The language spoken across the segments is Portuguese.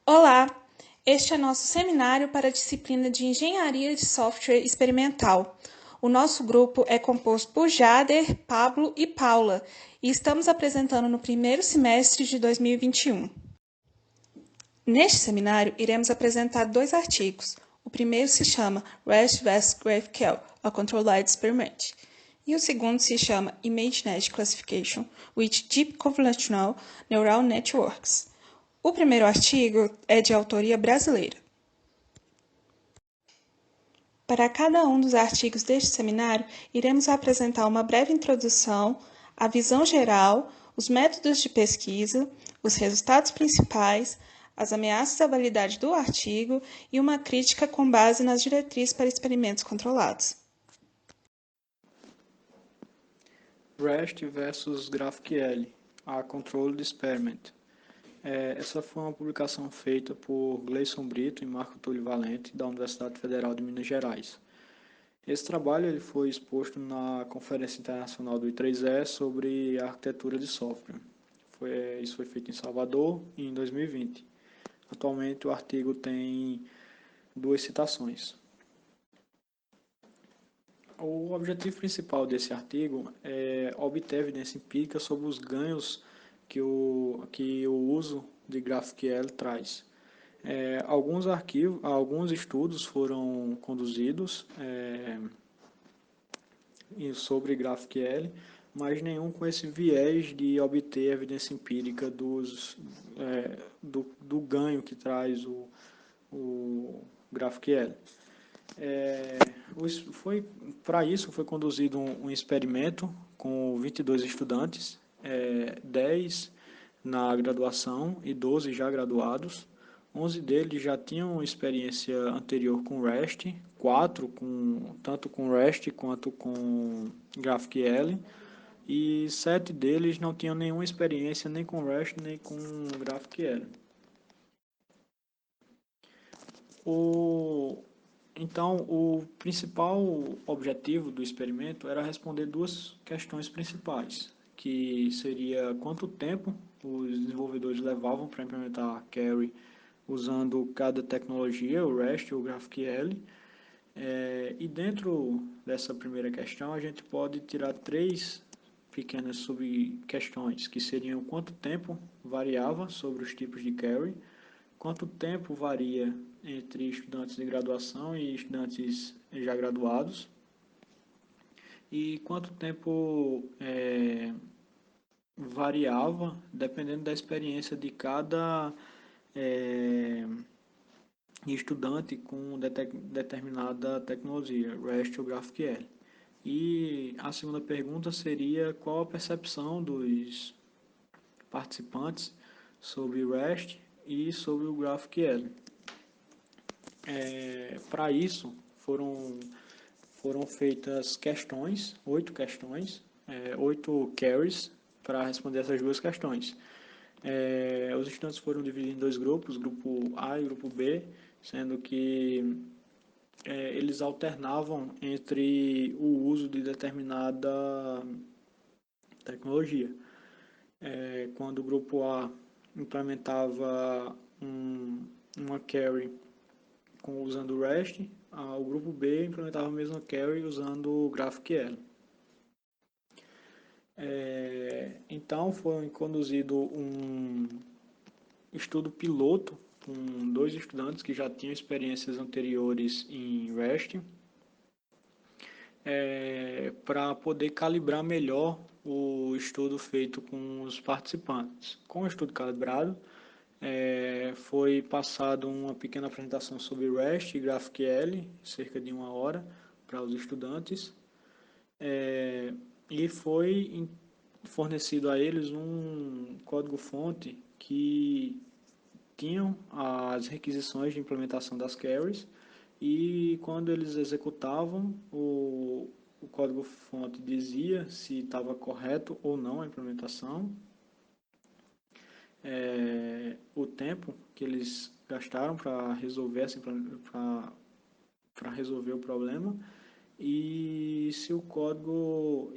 Olá! Este é nosso seminário para a disciplina de Engenharia de Software Experimental. O nosso grupo é composto por Jader, Pablo e Paula e estamos apresentando no primeiro semestre de 2021. Neste seminário, iremos apresentar 2 artigos. O primeiro se chama REST vs GraphQL, a Controlled Experiment. E o segundo se chama ImageNet Classification with Deep Convolutional Neural Networks. O primeiro artigo é de autoria brasileira. Para cada um dos artigos deste seminário, iremos apresentar uma breve introdução, a visão geral, os métodos de pesquisa, os resultados principais, as ameaças à validade do artigo e uma crítica com base nas diretrizes para experimentos controlados. REST versus GraphQL, a Controlled Experiment. Essa foi uma publicação feita por Gleison Brito e Marco Túlio Valente, da Universidade Federal de Minas Gerais. Esse trabalho ele foi exposto na Conferência Internacional do I3E sobre arquitetura de software. Isso foi feito em Salvador em 2020. Atualmente o artigo tem 2 citações. O objetivo principal desse artigo é obter evidência empírica sobre os ganhos que o uso de GraphQL traz. Alguns estudos foram conduzidos sobre GraphQL, mas nenhum com esse viés de obter evidência empírica do ganho que traz o GraphQL. Para isso foi conduzido um experimento com 22 estudantes, 10 na graduação e 12 já graduados. 11 deles já tinham experiência anterior com REST, 4 tanto com REST quanto com GraphQL, e 7 deles não tinham nenhuma experiência nem com REST nem com GraphQL. Então, o principal objetivo do experimento era responder 2 questões principais, que seria quanto tempo os desenvolvedores levavam para implementar Query usando cada tecnologia, o REST ou o GraphQL. E dentro dessa primeira questão, a gente pode tirar 3 pequenas subquestões, que seriam quanto tempo variava sobre os tipos de Query, quanto tempo varia entre estudantes de graduação e estudantes já graduados, e quanto tempo variava dependendo da experiência de cada estudante com determinada tecnologia, REST ou GraphQL. E a segunda pergunta seria qual a percepção dos participantes sobre REST e sobre o GraphQL. Para isso, foram feitas questões, 8 questões, 8 queries para responder essas 2 questões. Os estudantes foram divididos em 2 grupos, grupo A e grupo B, sendo que eles alternavam entre o uso de determinada tecnologia. Quando o grupo A implementava uma query usando o REST, o grupo B implementava a mesma query usando o GraphQL. Então, foi conduzido um estudo piloto com 2 estudantes que já tinham experiências anteriores em REST, para poder calibrar melhor o estudo feito com os participantes. Com o estudo calibrado, foi passado uma pequena apresentação sobre REST e GraphQL, cerca de 1 hora, para os estudantes, e foi fornecido a eles um código-fonte que tinham as requisições de implementação das queries, e quando eles executavam, o código-fonte dizia se estava correto ou não a implementação, o tempo que eles gastaram para resolver o problema, e se o código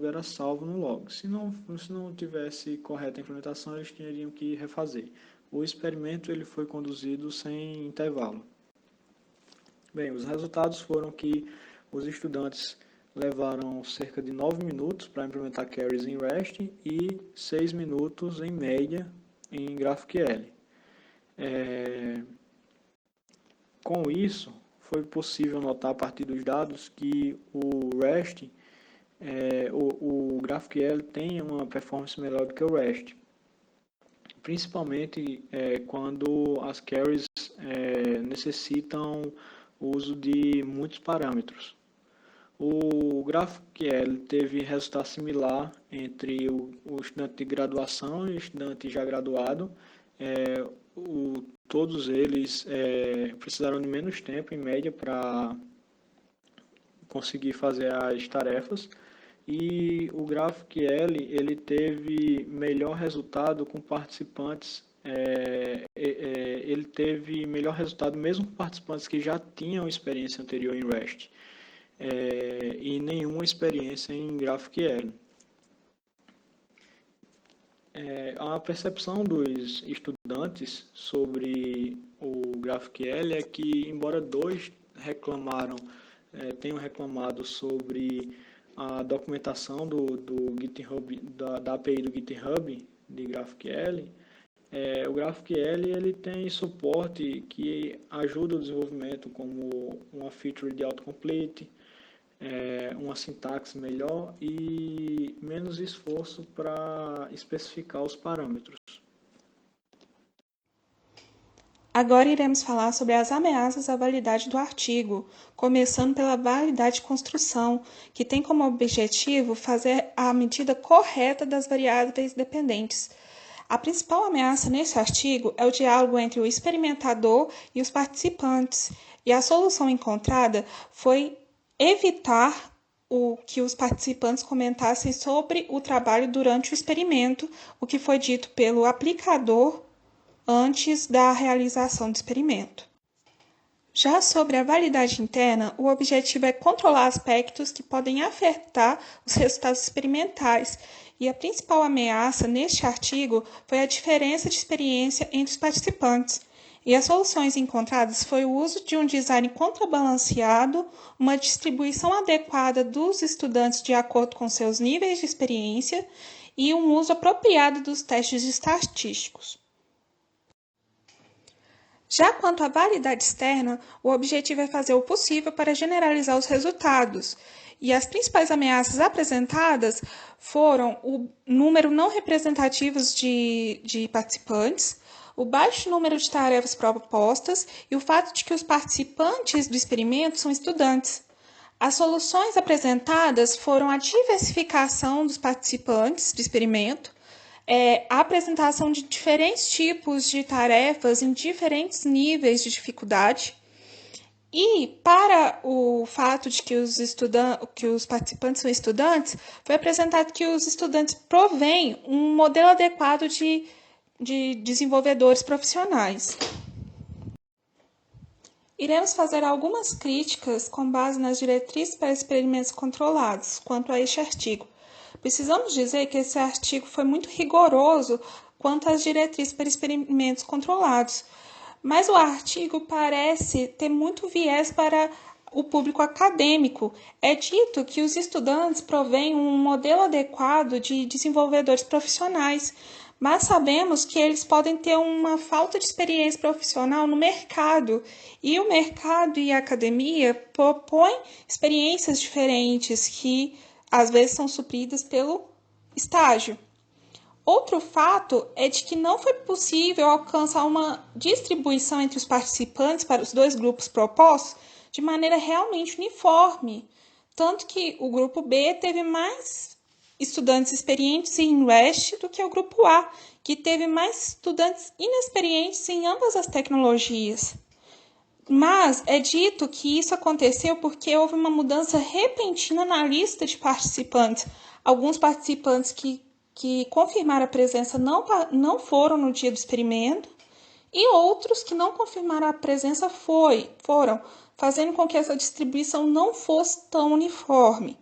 era salvo no log. Se não tivesse correta a implementação, eles teriam que refazer. O experimento ele foi conduzido sem intervalo. Bem, os resultados foram que os estudantes levaram cerca de 9 minutos para implementar queries em REST e 6 minutos em média em GraphQL. Com isso, foi possível notar a partir dos dados que o REST, o GraphQL tem uma performance melhor do que o REST, principalmente quando as queries necessitam o uso de muitos parâmetros. O GraphQL teve resultado similar entre o estudante de graduação e o estudante já graduado. Todos eles precisaram de menos tempo, em média, para conseguir fazer as tarefas. E o GraphQL ele teve melhor resultado com participantes. Ele teve melhor resultado mesmo com participantes que já tinham experiência anterior em REST. E nenhuma experiência em GraphQL. A percepção dos estudantes sobre o GraphQL é que, embora dois tenham reclamado sobre a documentação do GitHub, da API do GitHub de GraphQL, o GraphQL ele tem suporte que ajuda o desenvolvimento, como uma feature de autocomplete, uma sintaxe melhor e menos esforço para especificar os parâmetros. Agora iremos falar sobre as ameaças à validade do artigo, começando pela validade de construção, que tem como objetivo fazer a medida correta das variáveis dependentes. A principal ameaça nesse artigo é o diálogo entre o experimentador e os participantes, e a solução encontrada foi evitar que os participantes comentassem sobre o trabalho durante o experimento, o que foi dito pelo aplicador antes da realização do experimento. Já sobre a validade interna, o objetivo é controlar aspectos que podem afetar os resultados experimentais, e a principal ameaça neste artigo foi a diferença de experiência entre os participantes. E as soluções encontradas foi o uso de um design contrabalanceado, uma distribuição adequada dos estudantes de acordo com seus níveis de experiência e um uso apropriado dos testes estatísticos. Já quanto à validade externa, o objetivo é fazer o possível para generalizar os resultados. E as principais ameaças apresentadas foram o número não representativo de participantes, o baixo número de tarefas propostas e o fato de que os participantes do experimento são estudantes. As soluções apresentadas foram a diversificação dos participantes do experimento, a apresentação de diferentes tipos de tarefas em diferentes níveis de dificuldade. E para o fato de que os participantes são estudantes, foi apresentado que os estudantes provêm um modelo adequado de desenvolvedores profissionais. Iremos fazer algumas críticas com base nas diretrizes para experimentos controlados quanto a este artigo. Precisamos dizer que esse artigo foi muito rigoroso quanto às diretrizes para experimentos controlados, mas o artigo parece ter muito viés para o público acadêmico. É dito que os estudantes provêm um modelo adequado de desenvolvedores profissionais, mas sabemos que eles podem ter uma falta de experiência profissional no mercado, e o mercado e a academia propõem experiências diferentes que às vezes são supridas pelo estágio. Outro fato é de que não foi possível alcançar uma distribuição entre os participantes para os dois grupos propostos de maneira realmente uniforme, tanto que o grupo B teve mais estudantes experientes em REST do que o grupo A, que teve mais estudantes inexperientes em ambas as tecnologias. Mas é dito que isso aconteceu porque houve uma mudança repentina na lista de participantes. Alguns participantes que confirmaram a presença não foram no dia do experimento, e outros que não confirmaram a presença foram. fazendo com que essa distribuição não fosse tão uniforme.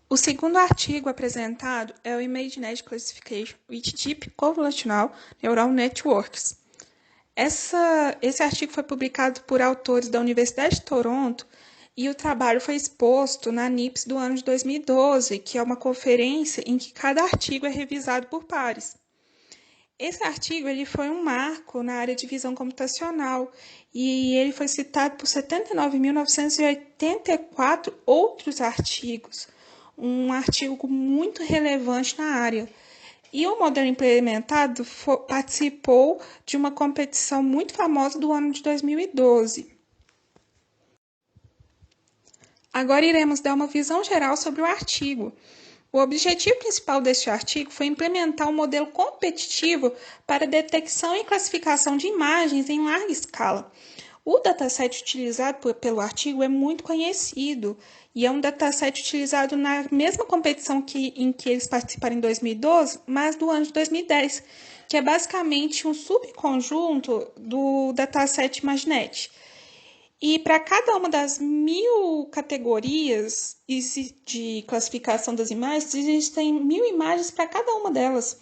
O segundo artigo apresentado é o ImageNet Classification with Deep Convolutional Neural Networks. Esse artigo foi publicado por autores da Universidade de Toronto e o trabalho foi exposto na NIPS do ano de 2012, que é uma conferência em que cada artigo é revisado por pares. Esse artigo ele foi um marco na área de visão computacional e ele foi citado por 79.984 outros artigos, um artigo muito relevante na área. E o modelo implementado participou de uma competição muito famosa do ano de 2012. Agora iremos dar uma visão geral sobre o artigo. O objetivo principal deste artigo foi implementar um modelo competitivo para detecção e classificação de imagens em larga escala. O dataset utilizado pelo artigo é muito conhecido e é um dataset utilizado na mesma competição em que eles participaram em 2012, mas do ano de 2010, que é basicamente um subconjunto do dataset ImageNet. E para cada uma das 1.000 categorias de classificação das imagens, existem 1.000 imagens para cada uma delas,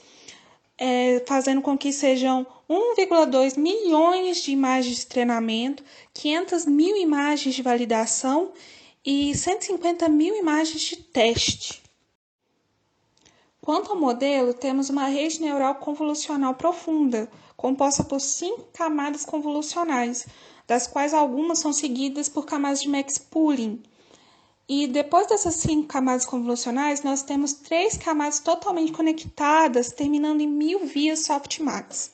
fazendo com que sejam 1,2 milhões de imagens de treinamento, 500 mil imagens de validação e 150 mil imagens de teste. Quanto ao modelo, temos uma rede neural convolucional profunda, composta por 5 camadas convolucionais, das quais algumas são seguidas por camadas de max pooling. E depois dessas 5 camadas convolucionais, nós temos 3 camadas totalmente conectadas, terminando em 1.000 vias softmax.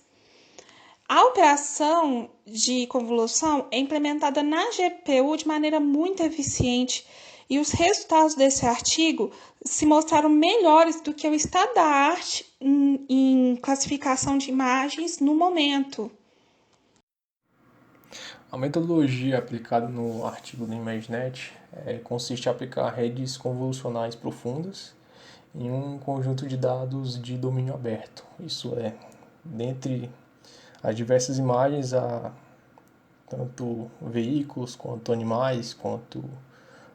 A operação de convolução é implementada na GPU de maneira muito eficiente e os resultados desse artigo se mostraram melhores do que o estado da arte em classificação de imagens no momento. A metodologia aplicada no artigo do ImageNet consiste em aplicar redes convolucionais profundas em um conjunto de dados de domínio aberto. Isso é, dentre as diversas imagens, há tanto veículos, quanto animais, quanto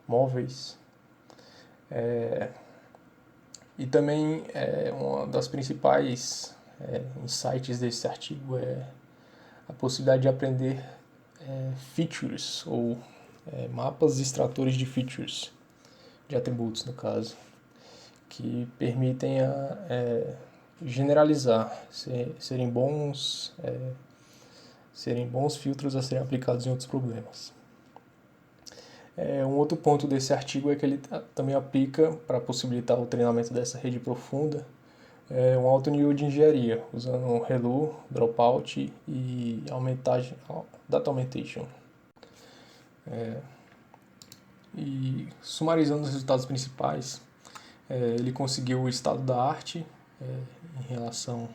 móveis. E também uma das principais insights desse artigo é a possibilidade de aprender features, ou mapas extratores de features, de atributos no caso, que permitem generalizar, serem bons filtros a serem aplicados em outros problemas. Um outro ponto desse artigo é que ele também aplica, para possibilitar o treinamento dessa rede profunda, um alto nível de engenharia, usando ReLU, Dropout e Data Augmentation. E sumarizando os resultados principais, ele conseguiu o estado da arte em relação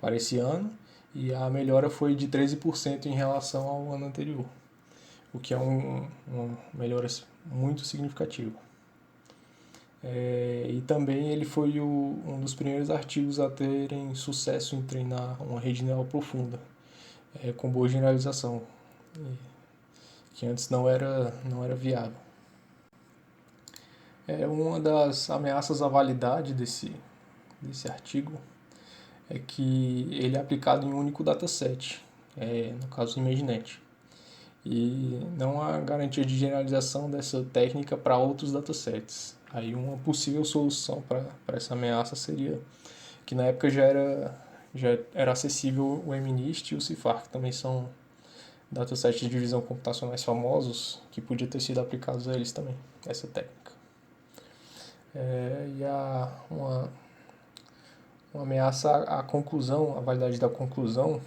para esse ano, e a melhora foi de 13% em relação ao ano anterior, o que é uma melhora muito significativa. E também ele foi um dos primeiros artigos a terem sucesso em treinar uma rede neural profunda, com boa generalização, que antes não era viável. Uma das ameaças à validade desse artigo é que ele é aplicado em um único dataset, no caso do ImageNet, e não há garantia de generalização dessa técnica para outros datasets. Aí uma possível solução para essa ameaça seria que na época já era acessível o MNIST e o CIFAR, que também são datasets de visão computacionais famosos, que podia ter sido aplicados a eles também, essa técnica. Uma ameaça à conclusão, à validade da conclusão,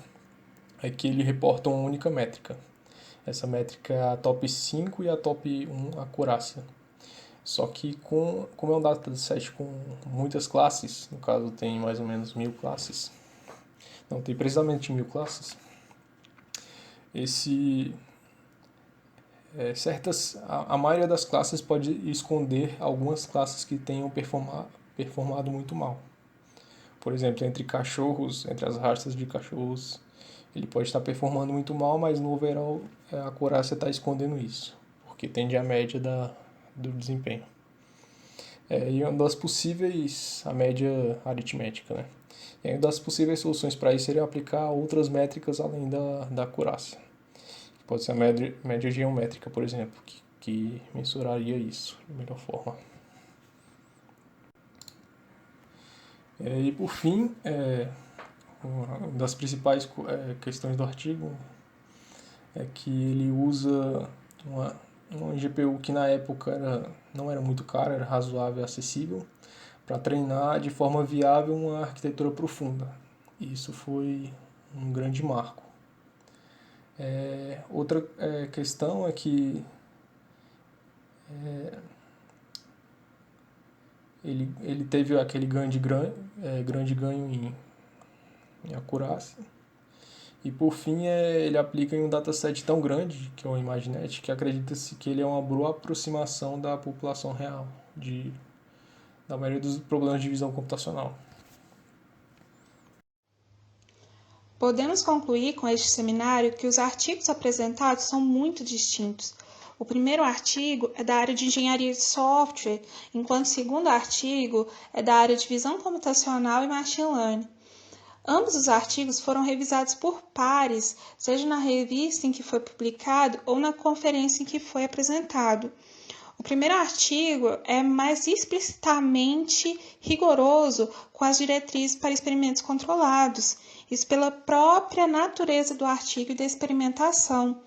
é que ele reporta uma única métrica. Essa métrica é a top 5 e a top 1 acurácia. Só que como é um dataset com muitas classes, no caso tem mais ou menos 1.000 classes, não, tem precisamente 1.000 classes, a maioria das classes pode esconder algumas classes que tenham performado muito mal. Por exemplo, entre as raças de cachorros ele pode estar performando muito mal, mas no overall a acurácia está escondendo isso, porque tende a média do desempenho. E uma das possíveis, a média aritmética, né? E uma das possíveis soluções para isso seria aplicar outras métricas além da acurácia. Pode ser a média geométrica, por exemplo, que mensuraria isso de melhor forma. E por fim, uma das principais questões do artigo é que ele usa uma GPU que na época não era muito cara, era razoável e acessível, para treinar de forma viável uma arquitetura profunda. E isso foi um grande marco. Outra questão é que ele teve aquele grande ganho em acurácia. E por fim, ele aplica em um dataset tão grande, que é o ImageNet, que acredita-se que ele é uma boa aproximação da população real, da maioria dos problemas de visão computacional. Podemos concluir com este seminário que os artigos apresentados são muito distintos. O primeiro artigo é da área de engenharia de software, enquanto o segundo artigo é da área de visão computacional e machine learning. Ambos os artigos foram revisados por pares, seja na revista em que foi publicado ou na conferência em que foi apresentado. O primeiro artigo é mais explicitamente rigoroso com as diretrizes para experimentos controlados, isso pela própria natureza do artigo e da experimentação.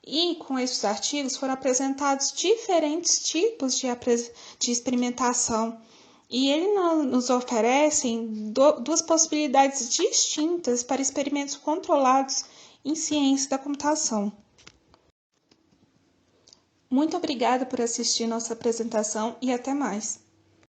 E com esses artigos foram apresentados diferentes tipos de experimentação. E ele nos oferece duas possibilidades distintas para experimentos controlados em ciência da computação. Muito obrigada por assistir nossa apresentação e até mais.